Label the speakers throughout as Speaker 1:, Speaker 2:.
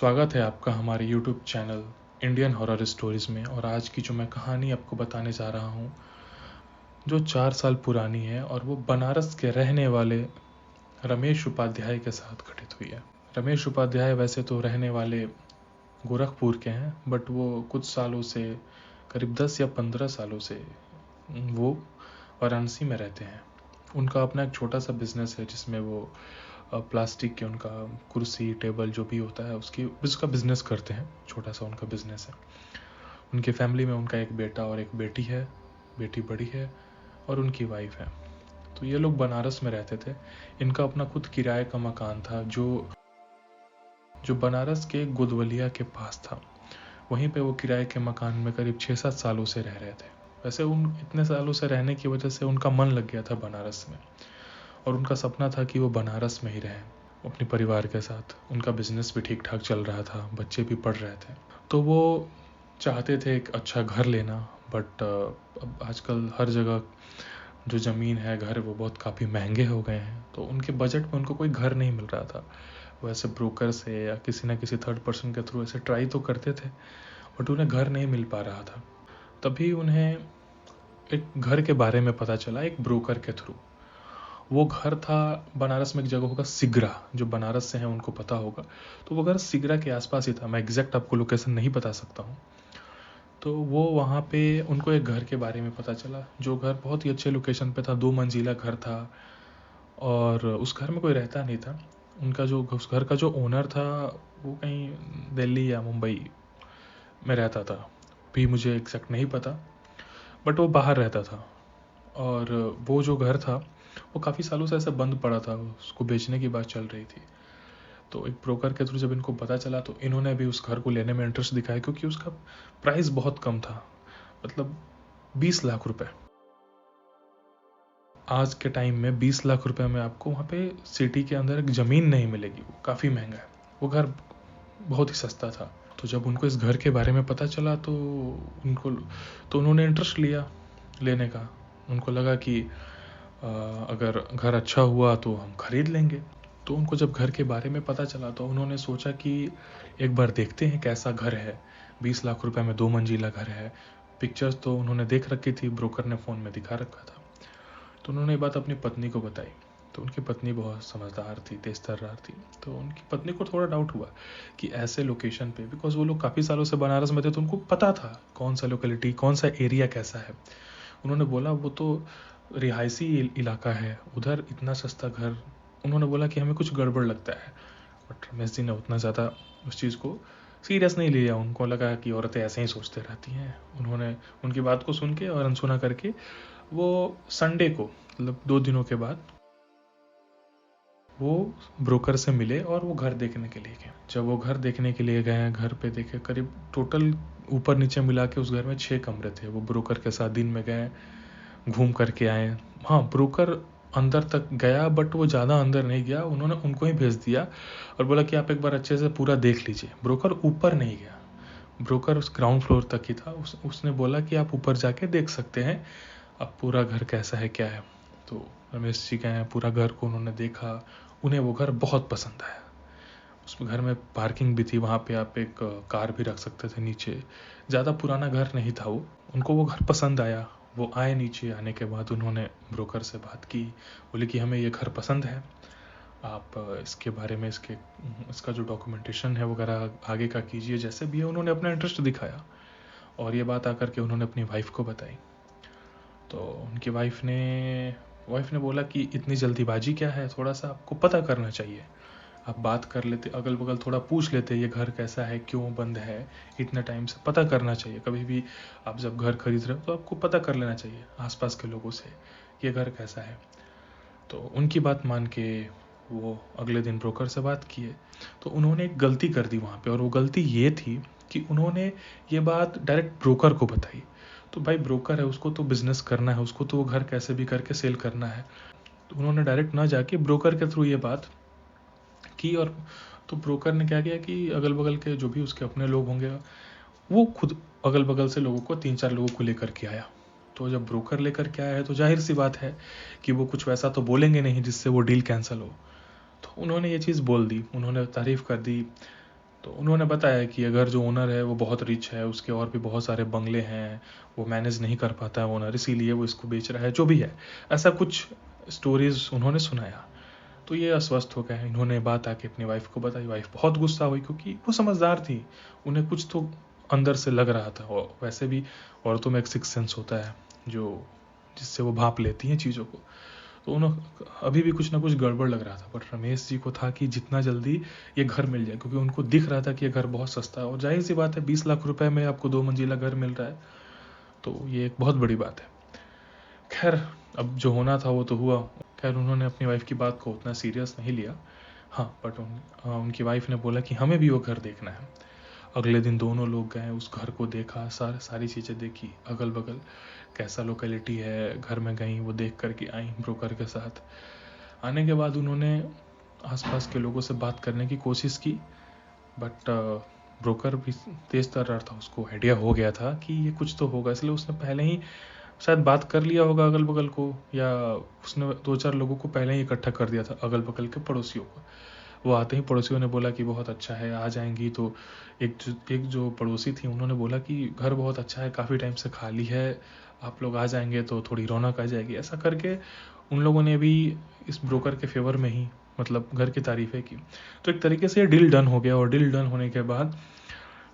Speaker 1: स्वागत है आपका हमारे YouTube channel Indian horror stories में। और आज की जो मैं कहानी आपको बताने जा रहा हूँ जो 4 साल पुरानी है और वो बनारस के रहने वाले रमेश उपाध्याय के साथ घटित हुई है। रमेश उपाध्याय वैसे तो रहने वाले गोरखपुर के हैं, बट वो कुछ सालों से, करीब 10 या 15 सालों से वो वाराणसी में रहते हैं। उनका अपना एक छोटा सा बिजनेस है जिसमें वो प्लास्टिक के उनका कुर्सी टेबल जो भी होता है उसका बिजनेस करते हैं। छोटा सा उनका बिजनेस है। उनकी फैमिली में उनका एक बेटा और एक बेटी है। बेटी बड़ी है और उनकी वाइफ है। तो ये लोग बनारस में रहते थे। इनका अपना खुद किराए का मकान था जो बनारस के गुदवलिया के पास था। वहीं पे वो किराए के मकान में करीब 6-7 सालों से रह रहे थे। वैसे उन इतने सालों से रहने की वजह से उनका मन लग गया था बनारस में, और उनका सपना था कि वो बनारस में ही रहें अपने परिवार के साथ। उनका बिजनेस भी ठीक ठाक चल रहा था, बच्चे भी पढ़ रहे थे, तो वो चाहते थे एक अच्छा घर लेना। बट अब आजकल हर जगह जो ज़मीन है, घर, वो बहुत काफ़ी महंगे हो गए हैं। तो उनके बजट में उनको कोई घर नहीं मिल रहा था। वो ऐसे ब्रोकर से या किसी ना किसी थर्ड पर्सन के थ्रू ऐसे ट्राई तो करते थे, बट उन्हें घर नहीं मिल पा रहा था। तभी उन्हें एक घर के बारे में पता चला, एक ब्रोकर के थ्रू। वो घर था बनारस में, एक जगह होगा सिगरा, जो बनारस से हैं उनको पता होगा। तो वो घर सिगरा के आसपास ही था। मैं एग्जैक्ट आपको लोकेशन नहीं बता सकता हूँ। तो वो वहाँ पे उनको एक घर के बारे में पता चला, जो घर बहुत ही अच्छे लोकेशन पे था। 2 मंजिला घर था और उस घर में कोई रहता नहीं था। उनका जो उस घर का जो ओनर था वो कहीं दिल्ली या मुंबई में रहता था, भी मुझे एग्जैक्ट नहीं पता, बट वो बाहर रहता था। और वो जो घर था वो काफ़ी सालों से ऐसे बंद पड़ा था, उसको बेचने की बात चल रही थी। तो एक ब्रोकर के थ्रू जब इनको पता चला तो इन्होंने भी उस घर को लेने में इंटरेस्ट दिखाया, क्योंकि उसका प्राइस बहुत कम था, मतलब 20 लाख रुपए। आज के टाइम में 20 लाख रुपए में आपको वहाँ पे सिटी के अंदर एक ज़मीन नहीं मिलेगी, वो काफ़ी महंगा है। वो घर बहुत ही सस्ता था। तो जब उनको इस घर के बारे में पता चला तो उन्होंने इंटरेस्ट लिया लेने का। उनको लगा कि अगर घर अच्छा हुआ तो हम खरीद लेंगे। तो उनको जब घर के बारे में पता चला तो उन्होंने सोचा कि एक बार देखते हैं कैसा घर है। 20 लाख रुपए में 2 मंजिला घर है। पिक्चर्स तो उन्होंने देख रखी थी, ब्रोकर ने फ़ोन में दिखा रखा था। तो उन्होंने ये बात अपनी पत्नी को बताई। तो उनकी पत्नी बहुत समझदार थी, तेज तर्रार थी। तो उनकी पत्नी को थोड़ा डाउट हुआ कि ऐसे लोकेशन पे, बिकॉज वो लोग काफ़ी सालों से बनारस में थे, तो उनको पता था कौन सा लोकेलिटी, कौन सा एरिया कैसा है। उन्होंने बोला वो तो रिहायशी इलाका है, उधर इतना सस्ता घर। उन्होंने बोला कि हमें कुछ गड़बड़ लगता है। बट रमेश जी ने उतना ज़्यादा उस चीज़ को सीरियस नहीं लिया। उनको लगा कि औरतें ऐसे ही सोचते रहती हैं। उन्होंने उनकी बात को सुन के और अनसुना करके वो संडे को, मतलब 2 दिनों के बाद, वो ब्रोकर से मिले और वो घर देखने के लिए गए। जब वो घर देखने के लिए गए, घर पे देखे, करीब टोटल ऊपर नीचे मिला के उस घर में 6 कमरे थे। वो ब्रोकर के साथ दिन में गए, घूम करके आए। हाँ, ब्रोकर अंदर तक गया, बट वो ज़्यादा अंदर नहीं गया। उन्होंने उनको ही भेज दिया और बोला कि आप एक बार अच्छे से पूरा देख लीजिए। ब्रोकर ऊपर नहीं गया, ब्रोकर उस ग्राउंड फ्लोर तक ही था। उसने बोला कि आप ऊपर जाके देख सकते हैं, अब पूरा घर कैसा है क्या है। तो रमेश जी गए, पूरा घर को उन्होंने देखा। उन्हें वो घर बहुत पसंद आया। उस घर में पार्किंग भी थी, वहाँ पे आप एक कार भी रख सकते थे नीचे। ज़्यादा पुराना घर नहीं था वो। उनको वो घर पसंद आया। वो आए, नीचे आने के बाद उन्होंने ब्रोकर से बात की। बोले कि हमें ये घर पसंद है, आप इसके बारे में, इसका जो डॉक्यूमेंटेशन है वगैरह आगे का कीजिए, जैसे भी है। उन्होंने अपना इंटरेस्ट दिखाया और ये बात आकर के उन्होंने अपनी वाइफ को बताई। तो उनकी वाइफ ने बोला कि इतनी जल्दीबाजी क्या है, थोड़ा सा आपको पता करना चाहिए। आप बात कर लेते, अगल बगल थोड़ा पूछ लेते, ये घर कैसा है, क्यों बंद है, इतने टाइम से पता करना चाहिए। कभी भी आप जब घर खरीद रहे हो तो आपको पता कर लेना चाहिए आसपास के लोगों से, ये घर कैसा है। तो उनकी बात मान के वो अगले दिन ब्रोकर से बात किए। तो उन्होंने एक गलती कर दी वहाँ पे, और वो गलती ये थी कि उन्होंने ये बात डायरेक्ट ब्रोकर को बताई। तो भाई ब्रोकर है, उसको तो बिजनेस करना है, उसको तो वो घर कैसे भी करके सेल करना है। तो उन्होंने डायरेक्ट ना जाके ब्रोकर के थ्रू ये बात की। और तो ब्रोकर ने क्या किया कि अगल बगल के जो भी उसके अपने लोग होंगे, वो खुद अगल बगल से लोगों को, 3-4 लोगों को लेकर के आया। तो जब ब्रोकर लेकर के आया है तो जाहिर सी बात है कि वो कुछ वैसा तो बोलेंगे नहीं जिससे वो डील कैंसिल हो। तो उन्होंने ये चीज़ बोल दी, उन्होंने तारीफ़ कर दी तो उन्होंने बताया कि ये घर जो ओनर है वो बहुत रिच है, उसके और भी बहुत सारे बंगले हैं, वो मैनेज नहीं कर पाता है ओनर, इसीलिए वो इसको बेच रहा है, जो भी है, ऐसा कुछ स्टोरीज उन्होंने सुनाया। तो ये अस्वस्थ हो गए। इन्होंने बात आके अपनी वाइफ को बताई। वाइफ बहुत गुस्सा हुई क्योंकि वो समझदार थी, उन्हें कुछ तो अंदर से लग रहा था। और वैसे भी औरतों में एक सिक्स सेंस होता है जो जिससे वो भाप लेती हैं चीज़ों को। तो उन्हें अभी भी कुछ ना कुछ गड़बड़ लग रहा था, बट रमेश जी को था कि जितना जल्दी ये घर मिल जाए, क्योंकि उनको दिख रहा था कि ये घर बहुत सस्ता है और जाहिर सी बात है 20 लाख रुपए में आपको 2 मंजिला घर मिल रहा है, तो ये एक बहुत बड़ी बात है। खैर, अब जो होना था वो तो हुआ। खैर, उन्होंने अपनी वाइफ की बात को उतना सीरियस नहीं लिया। हाँ, बट उनकी वाइफ ने बोला कि हमें भी वो घर देखना है। अगले दिन दोनों लोग गए, उस घर को देखा, सारी चीज़ें देखी, अगल बगल कैसा लोकेलिटी है, घर में गई, वो देख करके आई ब्रोकर के साथ। आने के बाद उन्होंने आसपास के लोगों से बात करने की कोशिश की, बट ब्रोकर भी तेज तर्रार था, उसको आइडिया हो गया था कि ये कुछ तो होगा, इसलिए उसने पहले ही शायद बात कर लिया होगा अगल बगल को, या उसने 2-4 लोगों को पहले ही इकट्ठा कर दिया था, अगल बगल के पड़ोसियों को। वो आते ही पड़ोसियों ने बोला कि बहुत अच्छा है, आ जाएंगी। तो एक जो पड़ोसी थी उन्होंने बोला कि घर बहुत अच्छा है, काफ़ी टाइम से खाली है, आप लोग आ जाएंगे तो थोड़ी रौनक आ जाएगी। ऐसा करके उन लोगों ने भी इस ब्रोकर के फेवर में ही मतलब घर की तारीफ़ें की। तो एक तरीके से डील डन हो गया, और डील डन होने के बाद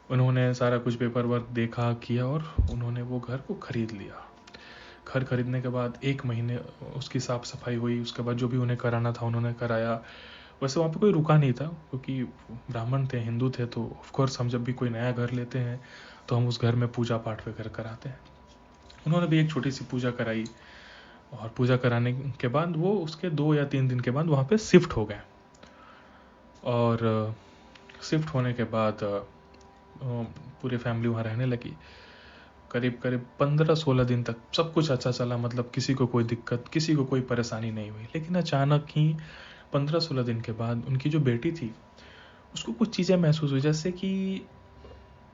Speaker 1: उन्होंने सारा कुछ पेपर वर्क देखा किया और उन्होंने वो घर को खरीद लिया। घर खरीदने के बाद 1 महीने उसकी साफ़ सफाई हुई, उसके बाद जो भी उन्हें कराना था उन्होंने कराया। वैसे वहाँ पे कोई रुका नहीं था, क्योंकि ब्राह्मण थे, हिंदू थे, तो ऑफकोर्स हम जब भी कोई नया घर लेते हैं तो हम उस घर में पूजा पाठ वगैरह कराते हैं। उन्होंने भी एक छोटी सी पूजा कराई, और पूजा कराने के बाद वो उसके 2 या 3 दिन के बाद वहाँ पे शिफ्ट हो गए। और शिफ्ट होने के बाद पूरी फैमिली वहाँ रहने लगी। करीब करीब 15-16 दिन तक सब कुछ अच्छा चला, मतलब किसी को कोई दिक्कत, किसी को कोई परेशानी नहीं हुई। लेकिन अचानक ही 15-16 दिन के बाद उनकी जो बेटी थी उसको कुछ चीज़ें महसूस हुई, जैसे कि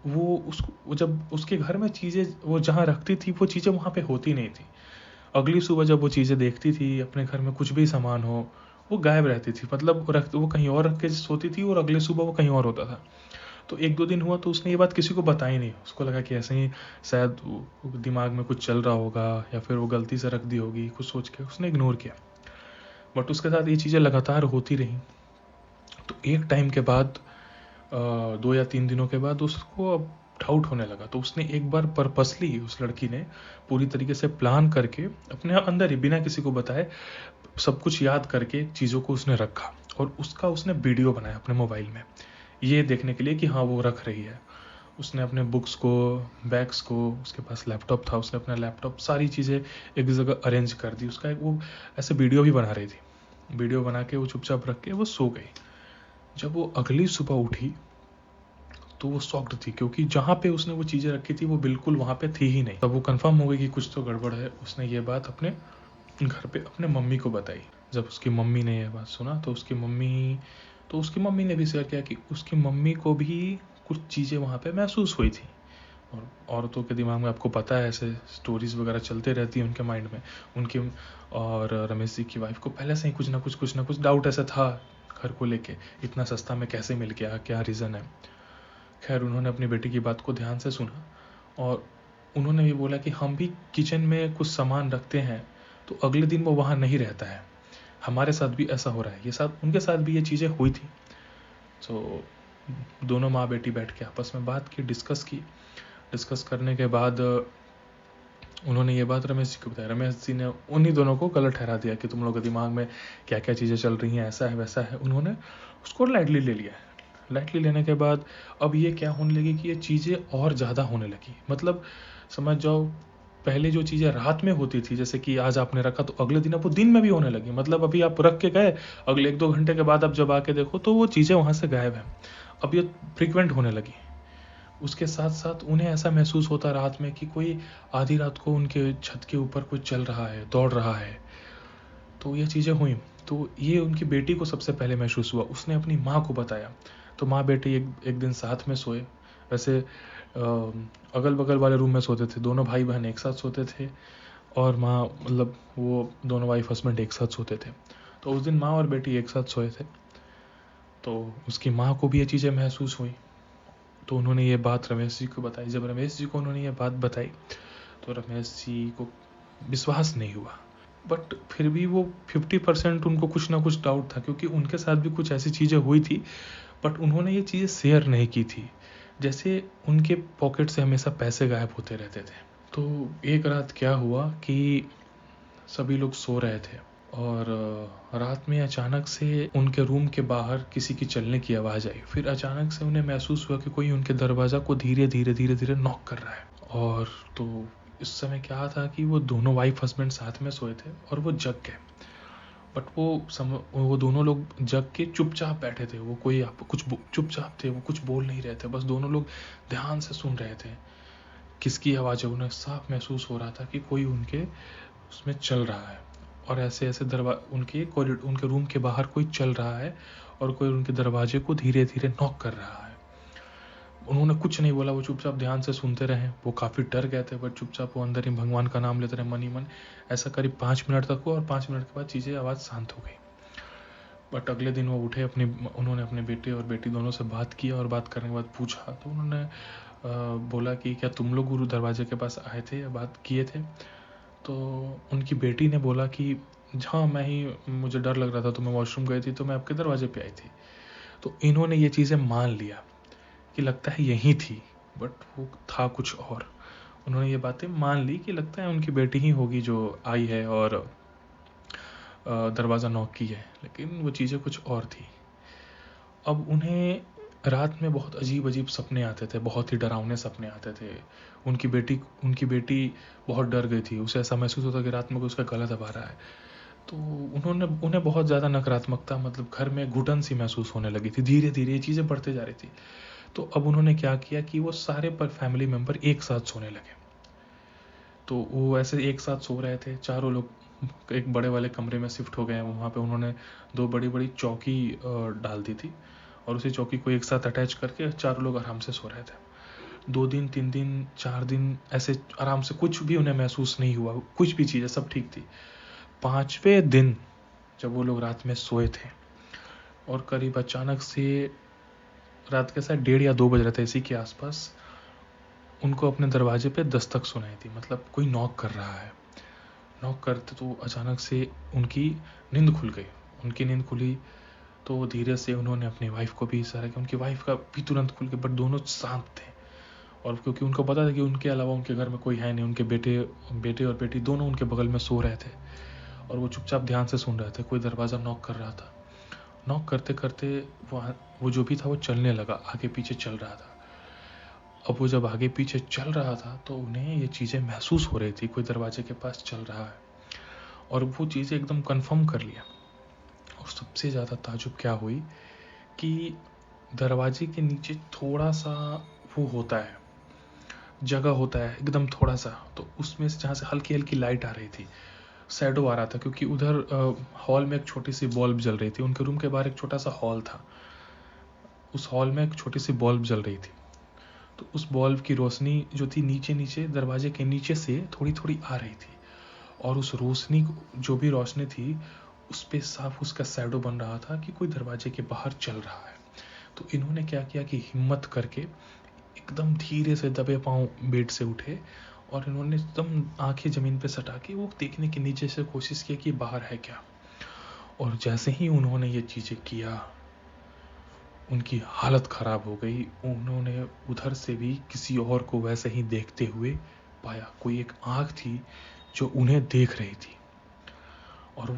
Speaker 1: वो जब उसके घर में चीज़ें वो जहाँ रखती थी वो चीज़ें वहाँ पे होती नहीं थी। अगली सुबह जब वो चीज़ें देखती थी, अपने घर में कुछ भी सामान हो, वो गायब रहती थी। मतलब वो कहीं और रख के सोती थी और अगली सुबह वो कहीं और होता था। तो 1-2 दिन हुआ तो उसने ये बात किसी को बताई नहीं। उसको लगा कि ऐसे ही शायद दिमाग में कुछ चल रहा होगा, या फिर वो गलती से रख दी होगी, कुछ सोच के उसने इग्नोर किया। बट उसके साथ ये चीज़ें लगातार होती रहीं। तो एक टाइम के बाद 2 या 3 दिनों के बाद उसको अब डाउट होने लगा। तो उसने एक बार पर्पसली, उस लड़की ने पूरी तरीके से प्लान करके अपने अंदर ही बिना किसी को बताए सब कुछ याद करके चीज़ों को उसने रखा, और उसका उसने वीडियो बनाया अपने मोबाइल में, ये देखने के लिए कि हाँ वो रख रही है। उसने अपने बुक्स को, बैग्स को, उसके पास लैपटॉप था, उसने अपना लैपटॉप सारी चीज़ें एक जगह अरेंज कर दी। उसका एक वो ऐसे वीडियो भी बना रही थी, वीडियो बना के वो चुपचाप रख के वो सो गई। जब वो अगली सुबह उठी तो वो शॉक्ड थी, क्योंकि जहाँ पे उसने वो चीज़ें रखी थी वो बिल्कुल वहाँ पे थी ही नहीं। तब वो कंफर्म हो गई कि कुछ तो गड़बड़ है। उसने ये बात अपने घर पे अपने मम्मी को बताई। जब उसकी मम्मी ने यह बात सुना तो उसकी मम्मी ने भी शेयर किया कि उसकी मम्मी को भी कुछ चीज़ें वहाँ पे महसूस हुई थी। और औरतों के दिमाग में आपको पता है ऐसे स्टोरीज वगैरह चलते रहती हैं उनके माइंड में। उनके और रमेश जी की वाइफ को पहले से ही कुछ ना कुछ डाउट ऐसा था घर को लेके, इतना सस्ता में कैसे मिल गया, क्या रीज़न है। खैर, उन्होंने अपनी बेटी की बात को ध्यान से सुना, और उन्होंने भी बोला कि हम भी किचन में कुछ सामान रखते हैं तो अगले दिन वो वहाँ नहीं रहता है, हमारे साथ भी ऐसा हो रहा है। ये साथ उनके साथ भी ये चीज़ें हुई थी। तो दोनों माँ बेटी बैठ के आपस में बात की, डिस्कस करने के बाद उन्होंने ये बात रमेश जी को बताया। रमेश जी ने उन्हीं दोनों को गलत ठहरा दिया कि तुम लोग के दिमाग में क्या क्या चीज़ें चल रही हैं, ऐसा है वैसा है। उन्होंने उसको लाइटली ले लिया। लाइटली लेने के बाद अब ये क्या होने लगी कि ये चीज़ें और ज़्यादा होने लगी। मतलब समझ जाओ, पहले जो चीज़ें रात में होती थी, जैसे कि आज आपने रखा तो अगले दिन अब वो दिन में भी होने लगी। मतलब अभी आप रख के गए, अगले 1-2 घंटे के बाद आप जब आके देखो तो वो चीज़ें वहाँ से गायब हैं। अब ये फ्रिक्वेंट होने लगी। उसके साथ साथ उन्हें ऐसा महसूस होता रात में कि कोई आधी रात को उनके छत के ऊपर कुछ चल रहा है, दौड़ रहा है। तो ये चीज़ें हुई। तो ये उनकी बेटी को सबसे पहले महसूस हुआ। उसने अपनी माँ को बताया। तो माँ बेटी एक दिन साथ में सोए। वैसे अगल बगल वाले रूम में सोते थे, दोनों भाई बहन एक साथ सोते थे, और माँ मतलब वो दोनों वाइफ हस्बैंड एक साथ सोते थे। तो उस दिन माँ और बेटी एक साथ सोए थे। तो उसकी माँ को भी ये चीज़ें महसूस हुई, तो उन्होंने ये बात रमेश जी को बताई। जब रमेश जी को उन्होंने ये बात बताई तो रमेश जी को विश्वास नहीं हुआ, बट फिर भी वो 50% उनको कुछ ना कुछ डाउट था, क्योंकि उनके साथ भी कुछ ऐसी चीज़ें हुई थी, बट उन्होंने ये चीज़ें शेयर नहीं की थी। जैसे उनके पॉकेट से हमेशा पैसे गायब होते रहते थे। तो एक रात क्या हुआ कि सभी लोग सो रहे थे और रात में अचानक से उनके रूम के बाहर किसी की चलने की आवाज़ आई। फिर अचानक से उन्हें महसूस हुआ कि कोई उनके दरवाज़ा को धीरे धीरे धीरे धीरे नॉक कर रहा है। और तो इस समय क्या था कि वो दोनों वाइफ हस्बैंड साथ में सोए थे और वो जग गए, बट वो दोनों लोग जग के चुपचाप बैठे थे। वो कोई चुपचाप थे, वो कुछ बोल नहीं रहे थे, बस दोनों लोग ध्यान से सुन रहे थे किसकी आवाज़ है। उन्हें साफ महसूस हो रहा था कि कोई उनके उसमें चल रहा है, और ऐसे ऐसे उनके रूम के बाहर कोई चल रहा है और कोई उनके दरवाजे को धीरे धीरे नॉक कर रहा है। उन्होंने कुछ नहीं बोला, वो चुपचाप ध्यान से सुनते रहे। वो काफ़ी डर गए थे, बट चुपचाप वो अंदर ही भगवान का नाम लेते रहे मन ही मन। ऐसा करीब 5 मिनट तक हुआ और 5 मिनट के बाद चीज़ें आवाज़ शांत हो गई। बट अगले दिन वो उठे, उन्होंने अपने बेटे और बेटी दोनों से बात किया, और बात करने के बाद पूछा तो उन्होंने बोला कि क्या तुम लोग गुरु दरवाजे के पास आए थे या बात किए थे? तो उनकी बेटी ने बोला कि हाँ, मुझे डर लग रहा था तो मैं वॉशरूम गई थी, तो मैं आपके दरवाजे पे आई थी। तो इन्होंने ये चीज़ें मान लिया कि लगता है यही थी, बट वो था कुछ और। उन्होंने ये बातें मान ली कि लगता है उनकी बेटी ही होगी जो आई है और दरवाज़ा नॉक की है, लेकिन वो चीज़ें कुछ और थी। अब उन्हें रात में बहुत अजीब अजीब सपने आते थे, बहुत ही डरावने सपने आते थे। उनकी बेटी बहुत डर गई थी, उसे ऐसा महसूस होता कि रात में कोई उसका गला दबा रहा है। तो उन्हें बहुत ज़्यादा नकारात्मकता, मतलब घर में घुटन सी महसूस होने लगी थी। धीरे धीरे ये चीज़ें बढ़ते जा रही थी। तो अब उन्होंने क्या किया कि वो सारे पर फैमिली मेम्बर एक साथ सोने लगे। तो वो ऐसे एक साथ सो रहे थे, चारों लोग एक बड़े वाले कमरे में शिफ्ट हो गए। वहाँ पे उन्होंने 2 बड़ी बड़ी चौकी डाल दी थी, और उसी चौकी को एक साथ अटैच करके चारों लोग आराम से सो रहे थे। 2 दिन, 3 दिन, 4 दिन ऐसे आराम से, कुछ भी उन्हें महसूस नहीं हुआ, कुछ भी चीज़ें सब ठीक थी। 5वें दिन जब वो लोग रात में सोए थे और करीब अचानक से रात के शायद 1:30 या 2 बज रहे थे, इसी के आसपास उनको अपने दरवाजे पे दस्तक सुनाई थी, मतलब कोई नॉक कर रहा है। नॉक करते तो अचानक से उनकी नींद खुल गई। उनकी नींद खुली तो धीरे से उन्होंने अपनी वाइफ को भी इशारा किया। उनकी वाइफ का भी तुरंत खुल गया, बट दोनों शांत थे, और क्योंकि उनको पता था कि उनके अलावा उनके घर में कोई है नहीं। उनके बेटे और बेटी दोनों उनके बगल में सो रहे थे, और वो चुपचाप ध्यान से सुन रहे थे। कोई दरवाज़ा नॉक कर रहा था। नॉक करते करते वो जो भी था वो चलने लगा, आगे पीछे चल रहा था। अब वो जब आगे पीछे चल रहा था तो उन्हें ये चीज़ें महसूस हो रही थी, कोई दरवाजे के पास चल रहा है, और वो चीज़ें एकदम कंफर्म कर लिया। और सबसे ज़्यादा ताजुब क्या हुई कि दरवाजे के नीचे थोड़ा सा वो होता है, जगह होता है एकदम थोड़ा सा, तो उसमें से जहाँ से हल्की हल्की लाइट आ रही थी, शैडो आ रहा था, क्योंकि उधर हॉल में एक छोटी सी बल्ब जल रही थी। उनके रूम के बाहर एक छोटा सा हॉल था, उस हॉल में एक छोटी सी बल्ब जल रही थी। तो उस बल्ब की रोशनी जो थी नीचे नीचे दरवाजे के नीचे से थोड़ी थोड़ी आ रही थी, और उस रोशनी, जो भी रोशनी थी, उस पे साफ उसका शैडो बन रहा था कि कोई दरवाजे के बाहर चल रहा है। तो इन्होंने क्या किया कि हिम्मत करके एकदम धीरे से दबे पांव बेड से उठे, और इन्होंने एकदम आंखें जमीन पे सटा के वो देखने की नीचे से कोशिश की कि बाहर है क्या। और जैसे ही उन्होंने ये चीज़ें किया, उनकी हालत ख़राब हो गई। उन्होंने उधर से भी किसी और को वैसे ही देखते हुए पाया। कोई एक आँख थी जो उन्हें देख रही थी, और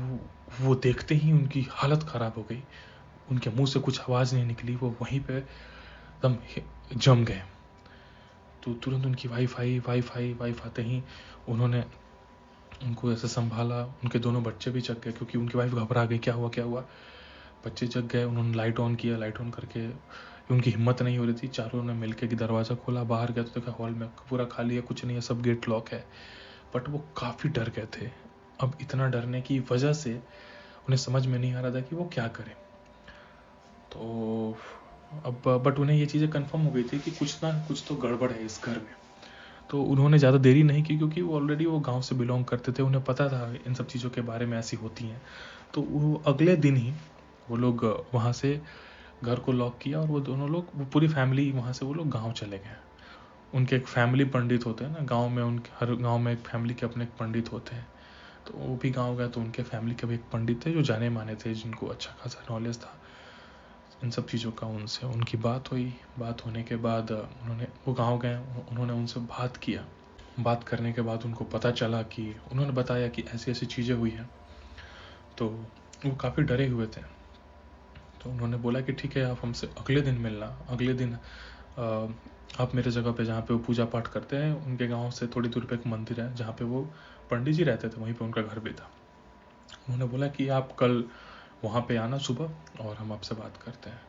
Speaker 1: वो देखते ही उनकी हालत ख़राब हो गई। उनके मुंह से कुछ आवाज़ नहीं निकली, वो वहीं पे एकदम जम गए। तो तुरंत उनकी वाइफ आते ही उन्होंने उनको ऐसे संभाला। उनके दोनों बच्चे भी जग गए, क्योंकि उनकी वाइफ घबरा गई, क्या हुआ। बच्चे जग गए। उन्होंने लाइट ऑन किया। लाइट ऑन करके उनकी हिम्मत नहीं हो रही थी, चारों ने मिलकर कि दरवाज़ा खोला, बाहर गया तो देखा हॉल में पूरा खाली है, कुछ नहीं है, सब गेट लॉक है। बट वो काफ़ी डर गए थे। अब इतना डरने की वजह से उन्हें समझ में नहीं आ रहा था कि वो क्या करें। तो अब बट उन्हें ये चीज़ें कंफर्म हो गई थी कि कुछ ना कुछ तो गड़बड़ है इस घर में। तो उन्होंने ज़्यादा देरी नहीं की, क्योंकि वो ऑलरेडी वो गांव से बिलोंग करते थे, उन्हें पता था इन सब चीज़ों के बारे में ऐसी होती हैं। तो वो अगले दिन ही वो लोग वहाँ से घर को लॉक किया और वो दोनों लोग, वो पूरी फैमिली वहाँ से वो लोग गाँव चले गए। उनके एक फैमिली पंडित होते हैं ना गाँव में, उनके हर गाँव में एक फैमिली के अपने एक पंडित होते हैं, तो वो भी गाँव गए। तो उनके फैमिली के भी एक पंडित थे जो जाने माने थे, जिनको अच्छा खासा नॉलेज था इन सब चीज़ों का। उनसे उनकी बात हुई। बात होने के बाद उन्होंने, वो गाँव गए, उन्होंने उनसे बात किया। बात करने के बाद उनको पता चला कि, उन्होंने बताया कि ऐसी ऐसी चीज़ें हुई हैं। तो वो काफ़ी डरे हुए थे। तो उन्होंने बोला कि ठीक है, आप हमसे अगले दिन मिलना। अगले दिन आप मेरे जगह पे, जहाँ पे वो पूजा पाठ करते हैं, उनके गांव से थोड़ी दूर पे एक मंदिर है जहाँ पे वो पंडित जी रहते थे, वहीं पे उनका घर भी था। उन्होंने बोला कि आप कल वहाँ पे आना सुबह और हम आपसे बात करते हैं।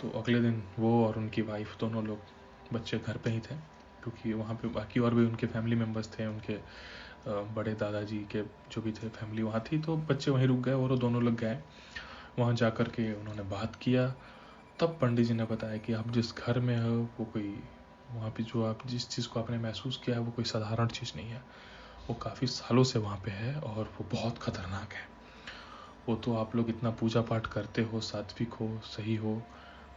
Speaker 1: तो अगले दिन वो और उनकी वाइफ दोनों लोग, बच्चे घर पे ही थे, क्योंकि वहाँ पे बाकी और भी उनके फैमिली मेम्बर्स थे, उनके बड़े दादाजी के जो भी थे फैमिली वहाँ थी, तो बच्चे वहीं रुक गए और वो दोनों लोग गए। वहाँ जा कर के उन्होंने बात किया। तब पंडित जी ने बताया कि आप जिस घर में हो वो कोई, वहाँ पे जो आप जिस चीज़ को आपने महसूस किया है वो कोई साधारण चीज़ नहीं है, वो काफ़ी सालों से वहाँ पे है और वो बहुत ख़तरनाक है। वो तो आप लोग इतना पूजा पाठ करते हो, सात्विक हो, सही हो,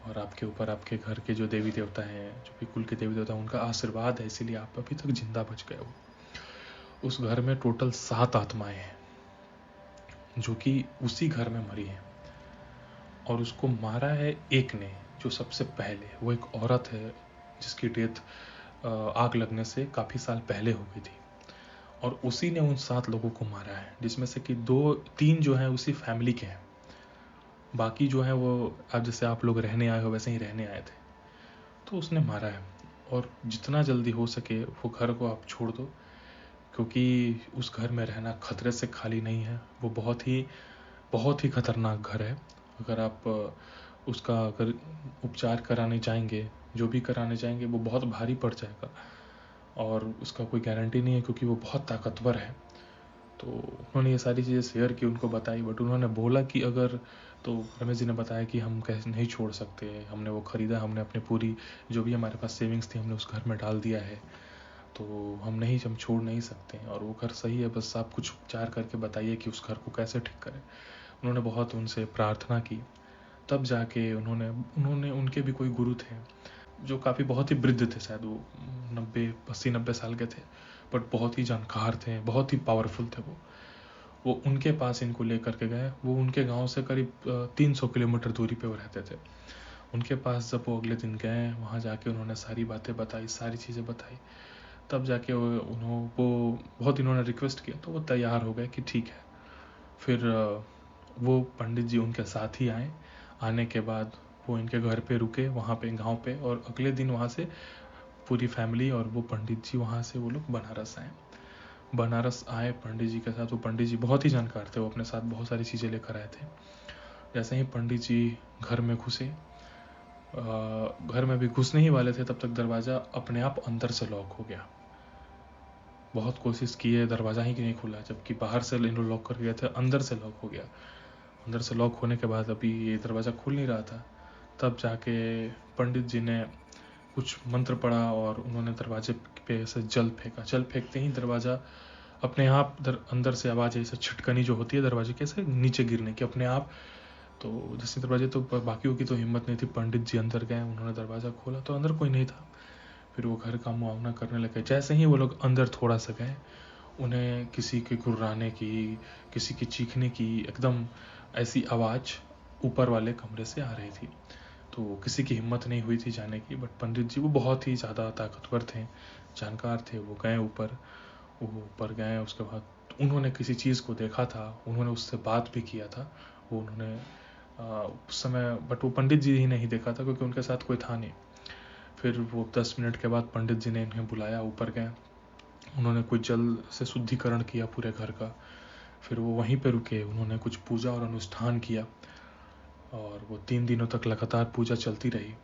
Speaker 1: और आपके ऊपर आपके घर के जो देवी देवता हैं, जो भी कुल के देवी देवता हैं, उनका आशीर्वाद है, इसीलिए आप अभी तक जिंदा बच गए हो। उस घर में टोटल 7 आत्माएं हैं जो कि उसी घर में मरी हैं, और उसको मारा है एक ने, जो सबसे पहले, वो एक औरत है जिसकी डेथ आग लगने से काफ़ी साल पहले हो गई थी, और उसी ने उन 7 लोगों को मारा है, जिसमें से कि 2-3 जो हैं उसी फैमिली के हैं। बाकी जो हैं वो, अब जैसे आप लोग रहने आए हो वैसे ही रहने आए थे। तो उसने मारा है, और जितना जल्दी हो सके वो घर को आप छोड़ दो, क्योंकि उस घर में रहना खतरे से खाली नहीं है। वो बहुत ही खतरनाक घर है। अगर आप उसका अगर उपचार कराने जाएंगे, जो भी कराने जाएंगे, वो बहुत भारी पड़ जाएगा, और उसका कोई गारंटी नहीं है, क्योंकि वो बहुत ताकतवर है। तो उन्होंने ये सारी चीज़ें शेयर की, उनको बताई, बट उन्होंने बोला कि अगर, तो रमेश जी ने बताया कि हम कैसे नहीं छोड़ सकते, हमने वो ख़रीदा, हमने अपनी पूरी जो भी हमारे पास सेविंग्स थी हमने उस घर में डाल दिया है, तो हम छोड़ नहीं सकते हैं, और वो घर सही है, बस आप कुछ उपचार करके बताइए कि उस घर को कैसे ठीक करें। उन्होंने बहुत उनसे प्रार्थना की। तब जाके उन्होंने उनके भी कोई गुरु थे जो काफ़ी बहुत ही वृद्ध थे, शायद वो 80-90 साल के थे, बट बहुत ही जानकार थे, बहुत ही पावरफुल थे वो उनके पास इनको लेकर के गए। वो उनके गांव से करीब 300 किलोमीटर दूरी पे वो रहते थे। उनके पास जब वो अगले दिन गए, वहाँ जाके उन्होंने सारी बातें बताई, सारी चीज़ें बताई। तब जाके वो बहुत इन्होंने रिक्वेस्ट किया, तो वो तैयार हो गए कि ठीक है। फिर वो पंडित जी उनके साथ ही आए। आने के बाद वो इनके घर पे रुके, वहाँ पे गांव पे, और अगले दिन वहाँ से पूरी फैमिली और वो पंडित जी वहाँ से वो लोग बनारस आए। बनारस आए पंडित जी के साथ। वो पंडित जी बहुत ही जानकार थे, वो अपने साथ बहुत सारी चीज़ें लेकर आए थे। जैसे ही पंडित जी घर में घुसे, घर में भी घुसने ही वाले थे, तब तक दरवाज़ा अपने आप अंदर से लॉक हो गया। बहुत कोशिश की है, दरवाज़ा ही नहीं खुला, जबकि बाहर से इन लॉक कर गए थे, अंदर से लॉक हो गया। अंदर से लॉक होने के बाद अभी ये दरवाज़ा खुल नहीं रहा था। तब जाके पंडित जी ने कुछ मंत्र पढ़ा और उन्होंने दरवाजे पे ऐसे जल फेंका। जल फेंकते ही दरवाज़ा अपने आप अंदर से आवाज़, ऐसे छिटकनी जो होती है दरवाजे के से नीचे गिरने की, अपने आप। तो जैसे दरवाजे, तो बाकियों की तो हिम्मत नहीं थी। पंडित जी अंदर गए, उन्होंने दरवाज़ा खोला तो अंदर कोई नहीं था। फिर वो घर का मुआवना करने लगे। जैसे ही वो लोग अंदर थोड़ा सा गए, उन्हें किसी के गुर्राने की, किसी की चीखने की एकदम ऐसी आवाज़ ऊपर वाले कमरे से आ रही थी। तो किसी की हिम्मत नहीं हुई थी जाने की, बट पंडित जी वो बहुत ही ज़्यादा ताकतवर थे, जानकार थे। वो गए ऊपर, वो ऊपर गए। उसके बाद उन्होंने किसी चीज़ को देखा था, उन्होंने उससे बात भी किया था। वो उन्होंने उस समय, बट वो पंडित जी ही नहीं देखा था, क्योंकि उनके साथ कोई था नहीं। फिर वो 10 मिनट के बाद पंडित जी ने इन्हें बुलाया, ऊपर गए। उन्होंने कोई जल से शुद्धिकरण किया पूरे घर का। फिर वो वहीं पे रुके, उन्होंने कुछ पूजा और अनुष्ठान किया, और वो 3 दिनों तक लगातार पूजा चलती रही।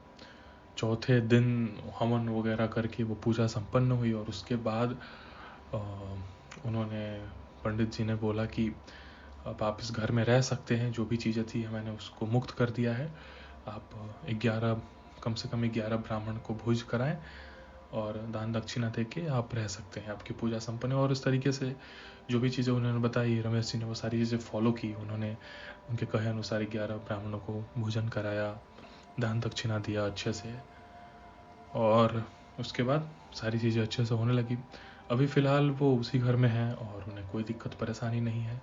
Speaker 1: चौथे दिन हवन वगैरह करके वो पूजा संपन्न हुई, और उसके बाद उन्होंने, पंडित जी ने बोला कि अब आप इस घर में रह सकते हैं, जो भी चीज़ें थी मैंने उसको मुक्त कर दिया है। आप 11, कम से कम 11 ब्राह्मण को भोज कराएं, और दान दक्षिणा दे के आप रह सकते हैं, आपकी पूजा संपन्न है। और इस तरीके से जो भी चीज़ें उन्होंने बताई, रमेश जी ने वो सारी चीज़ें फॉलो की। उन्होंने उनके कहे अनुसार 11 ब्राह्मणों को भोजन कराया, दान दक्षिणा दिया अच्छे से, और उसके बाद सारी चीज़ें अच्छे से होने लगी। अभी फ़िलहाल वो उसी घर में हैं और उन्हें कोई दिक्कत परेशानी नहीं है,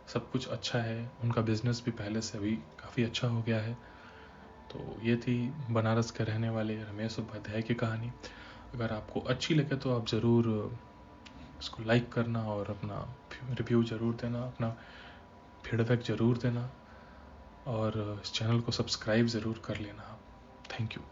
Speaker 1: सब कुछ अच्छा है। उनका बिज़नेस भी पहले से अभी काफ़ी अच्छा हो गया है। तो ये थी बनारस के रहने वाले रमेश उपाध्याय की कहानी। अगर आपको अच्छी लगे तो आप ज़रूर इसको लाइक करना और अपना रिव्यू ज़रूर देना, अपना फीडबैक ज़रूर देना, और इस चैनल को सब्सक्राइब ज़रूर कर लेना। Thank you.